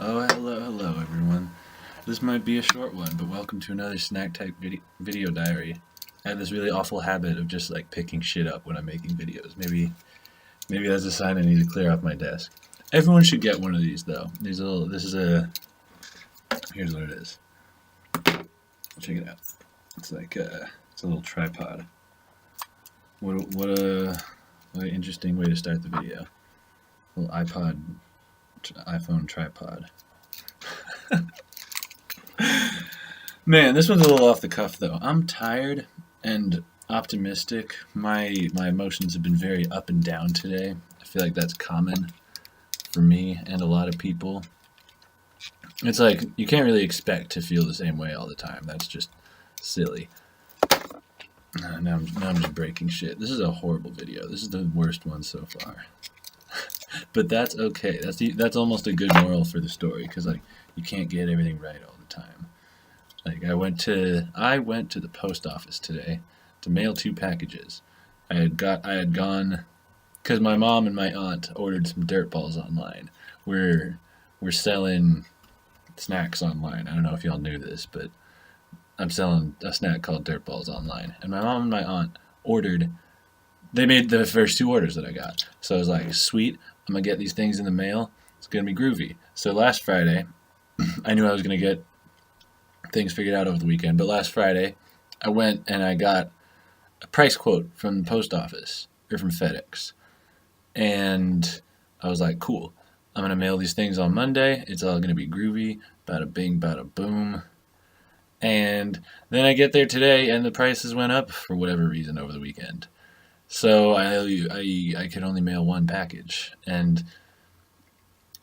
Hello everyone. This might be a short one, but welcome to another Snaktak Video Diary. I have this really awful habit of just like picking shit up when I'm making videos. Maybe that's a sign I need to clear off my desk. Everyone should get one of these though. Here's what it is. Check it out. It's like it's a little tripod. What an interesting way to start the video. A little iPhone tripod. Man, this one's a little off the cuff though. I'm tired and optimistic. My emotions have been very up and down today. I feel like that's common for me and a lot of people. It's like you can't really expect to feel the same way all the time. That's just silly. Now I'm just breaking shit. This is a horrible video. This is the worst one so far. But that's okay. That's almost a good moral for the story, because like you can't get everything right all the time. Like I went to the post office today to mail 2 packages. I had gone because my mom and my aunt ordered some dirt balls online. We're selling snacks online. I don't know if y'all knew this, but I'm selling a snack called dirt balls online. And my mom and my aunt they made the first 2 orders that I got. So I was like, sweet, I'm going to get these things in the mail. It's going to be groovy. So last Friday, I knew I was going to get things figured out over the weekend. But last Friday, I went and I got a price quote from the post office, or from FedEx. And I was like, cool, I'm going to mail these things on Monday. It's all going to be groovy. Bada bing, bada boom. And then I get there today and the prices went up for whatever reason over the weekend. So I could only mail 1 package, and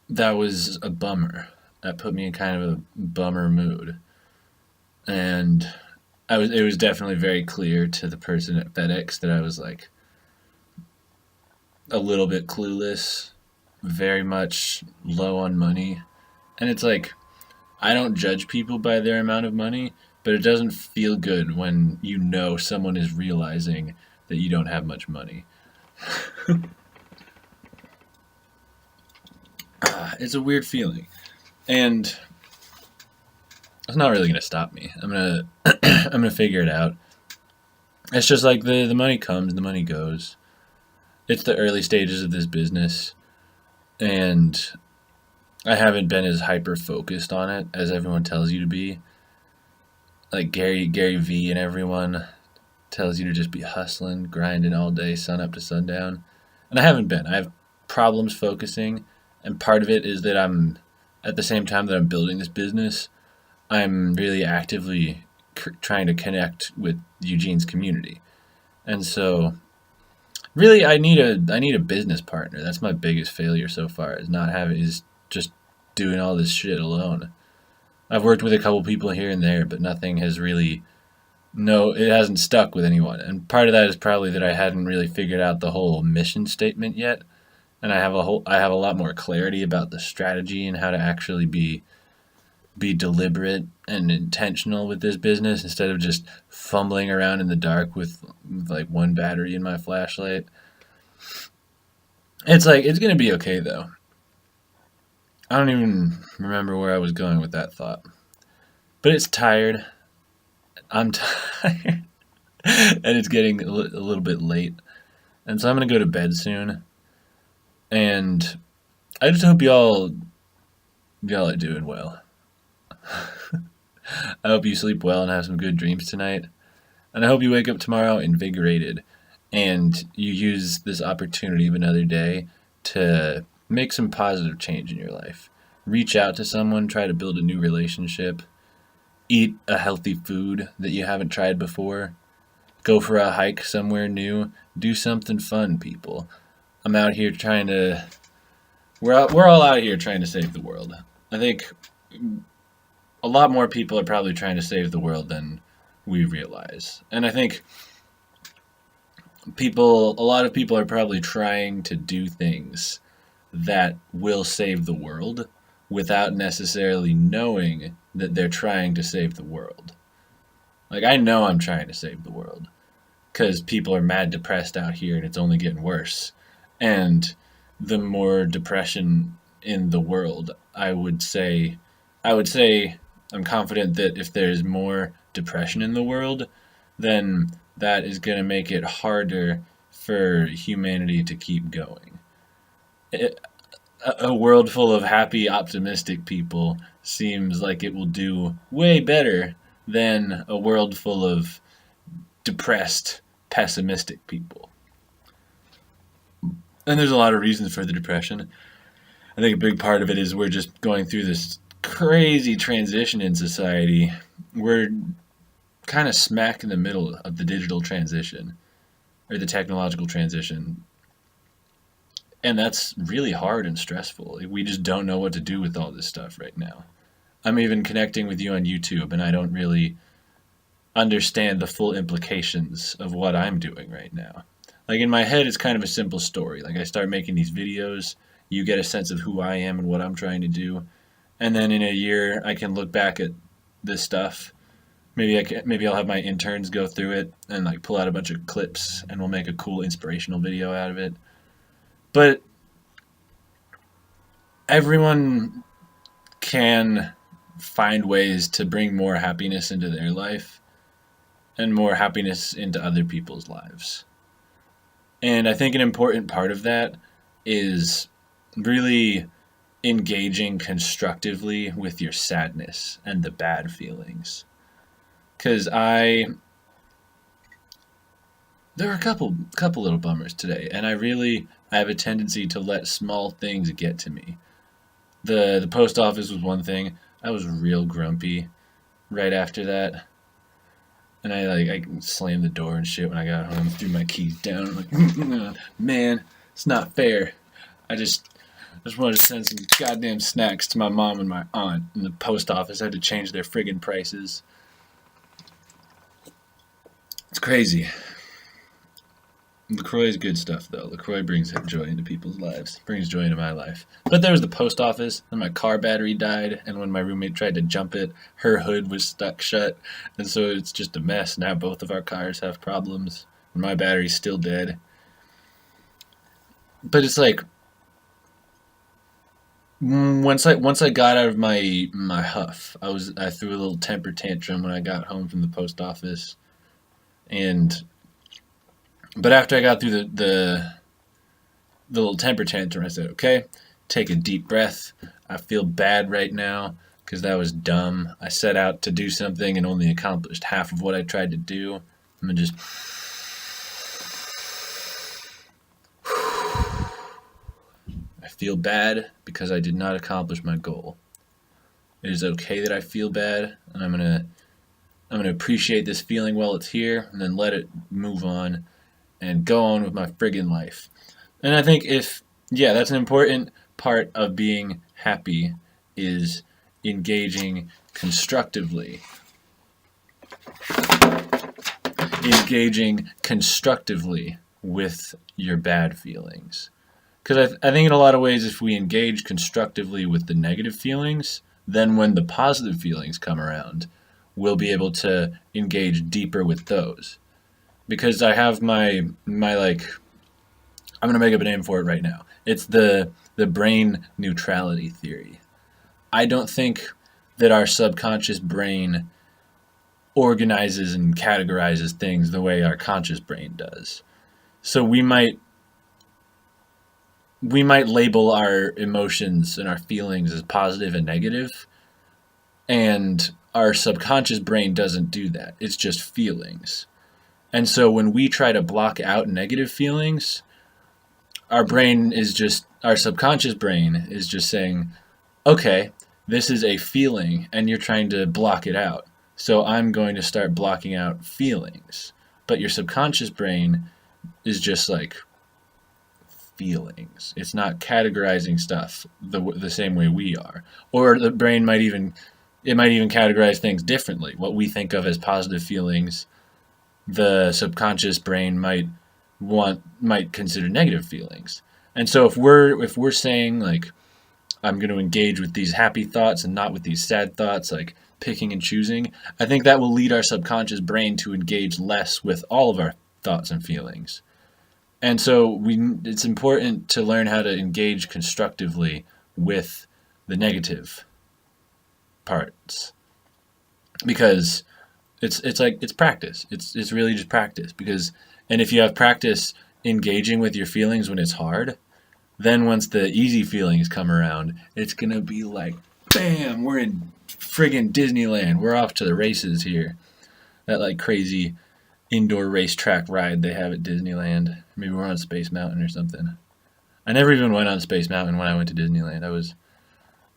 that was a bummer. That put me in kind of a bummer mood. And it was definitely very clear to the person at FedEx that I was like a little bit clueless, very much low on money. And it's like, I don't judge people by their amount of money, but it doesn't feel good when you know someone is realizing that you don't have much money. It's a weird feeling, and it's not really gonna stop me. I'm gonna figure it out. It's just like the money comes, the money goes. It's the early stages of this business, and I haven't been as hyper focused on it as everyone tells you to be. Like Gary V and everyone tells you to just be hustling, grinding all day, sun up to sundown. And I haven't been. I have problems focusing, and part of it is that I'm, at the same time that I'm building this business, I'm really actively trying to connect with Eugene's community. And so, really, I need a business partner. That's my biggest failure so far, is just doing all this shit alone. I've worked with a couple people here and there, but nothing has really... No, it hasn't stuck with anyone. And part of that is probably that I hadn't really figured out the whole mission statement yet. And I have a lot more clarity about the strategy and how to actually be deliberate and intentional with this business, instead of just fumbling around in the dark with like 1 battery in my flashlight. It's like, it's going to be okay though. I don't even remember where I was going with that thought. But it's tired. I'm tired, and it's getting a little bit late, and so I'm gonna go to bed soon. And I just hope y'all are doing well. I hope you sleep well and have some good dreams tonight, and I hope you wake up tomorrow invigorated, and you use this opportunity of another day to make some positive change in your life. Reach out to someone, try to build a new relationship. Eat a healthy food that you haven't tried before. Go for a hike somewhere new. Do something fun, people. I'm out here trying to... We're all out here trying to save the world. I think a lot more people are probably trying to save the world than we realize. And I think a lot of people are probably trying to do things that will save the world without necessarily knowing that they're trying to save the world. Like, I know I'm trying to save the world, because people are mad depressed out here and it's only getting worse. And the more depression in the world, I would say I'm confident that if there's more depression in the world, then that is going to make it harder for humanity to keep going. It, a world full of happy, optimistic people seems like it will do way better than a world full of depressed, pessimistic people. And there's a lot of reasons for the depression. I think a big part of it is we're just going through this crazy transition in society. We're kind of smack in the middle of the digital transition or the technological transition. And that's really hard and stressful. We just don't know what to do with all this stuff right now. I'm even connecting with you on YouTube, and I don't really understand the full implications of what I'm doing right now. Like, in my head, it's kind of a simple story. Like, I start making these videos, you get a sense of who I am and what I'm trying to do, and then in a year, I can look back at this stuff. Maybe I'll have my interns go through it and like pull out a bunch of clips, and we'll make a cool inspirational video out of it. But everyone can find ways to bring more happiness into their life and more happiness into other people's lives. And I think an important part of that is really engaging constructively with your sadness and the bad feelings. Because there were a couple little bummers today, and I have a tendency to let small things get to me. The post office was one thing. I was real grumpy right after that. And I slammed the door and shit when I got home, threw my keys down. I'm like, man, it's not fair. I just wanted to send some goddamn snacks to my mom and my aunt, and the post office had to change their friggin' prices. It's crazy. LaCroix is good stuff, though. LaCroix brings joy into people's lives. Brings joy into my life. But there was the post office, and my car battery died, and when my roommate tried to jump it, her hood was stuck shut, and so it's just a mess. Now both of our cars have problems, and my battery's still dead. But it's like, once I got out of my huff, I threw a little temper tantrum when I got home from the post office, but after I got through the little temper tantrum, I said, okay, take a deep breath. I feel bad right now because that was dumb. I set out to do something and only accomplished half of what I tried to do. I'm going to just... I feel bad because I did not accomplish my goal. It is okay that I feel bad, and I'm going to appreciate this feeling while it's here and then let it move on and go on with my friggin' life. And I think that's an important part of being happy, is engaging constructively. Engaging constructively with your bad feelings. Because I think in a lot of ways, if we engage constructively with the negative feelings, then when the positive feelings come around, we'll be able to engage deeper with those. Because I have my like, I'm going to make up a name for it right now. It's the brain neutrality theory. I don't think that our subconscious brain organizes and categorizes things the way our conscious brain does. So we might label our emotions and our feelings as positive and negative, and our subconscious brain doesn't do that. It's just feelings. And so when we try to block out negative feelings, our subconscious brain is just saying, okay, this is a feeling and you're trying to block it out. So I'm going to start blocking out feelings. But your subconscious brain is just like feelings. It's not categorizing stuff the same way we are. Or the brain might even categorize things differently. What we think of as positive feelings, the subconscious brain might consider negative feelings. And so if we're saying like, I'm going to engage with these happy thoughts and not with these sad thoughts, like picking and choosing, I think that will lead our subconscious brain to engage less with all of our thoughts and feelings. And so it's important to learn how to engage constructively with the negative parts, because it's practice. It's really just practice. And if you have practice engaging with your feelings when it's hard, then once the easy feelings come around, it's gonna be like, bam, we're in friggin' Disneyland. We're off to the races here. That like crazy indoor racetrack ride they have at Disneyland. Maybe we're on Space Mountain or something. I never even went on Space Mountain when I went to Disneyland. I was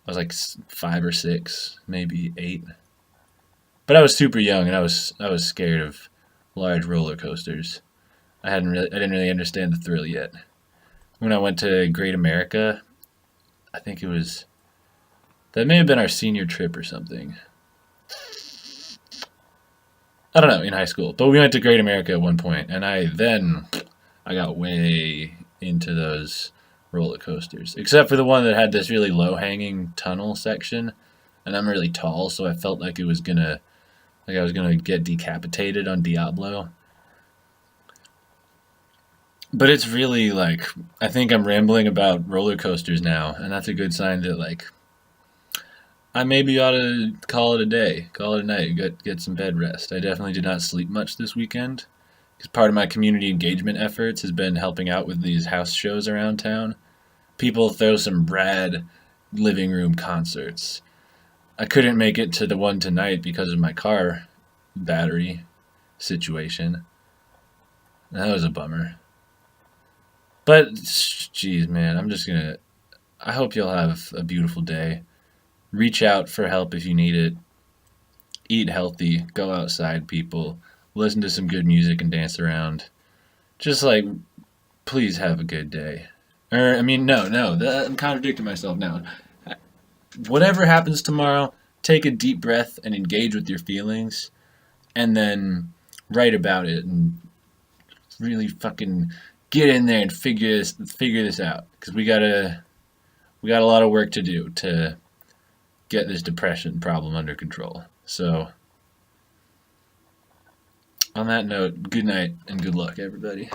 like 5 or 6, maybe 8. But I was super young, and I was scared of large roller coasters. I didn't really understand the thrill yet. When I went to Great America, I think that may have been our senior trip or something. I don't know, in high school. But we went to Great America at one point, and I got way into those roller coasters. Except for the one that had this really low-hanging tunnel section, and I'm really tall, so I felt like I was gonna get decapitated on Diablo. But it's really like, I think I'm rambling about roller coasters now, and that's a good sign that like I maybe ought to call it a day, call it a night, get some bed rest. I definitely did not sleep much this weekend, because part of my community engagement efforts has been helping out with these house shows around town. People throw some rad living room concerts. I couldn't make it to the one tonight because of my car battery situation. That was a bummer. But, geez, man, I hope you'll have a beautiful day. Reach out for help if you need it. Eat healthy. Go outside, people. Listen to some good music and dance around. Just like, please have a good day. I'm contradicting myself now. Whatever happens tomorrow, take a deep breath and engage with your feelings, and then write about it and really fucking get in there and figure this out, because we got a lot of work to do to get this depression problem under control. So, on that note, good night and good luck, everybody.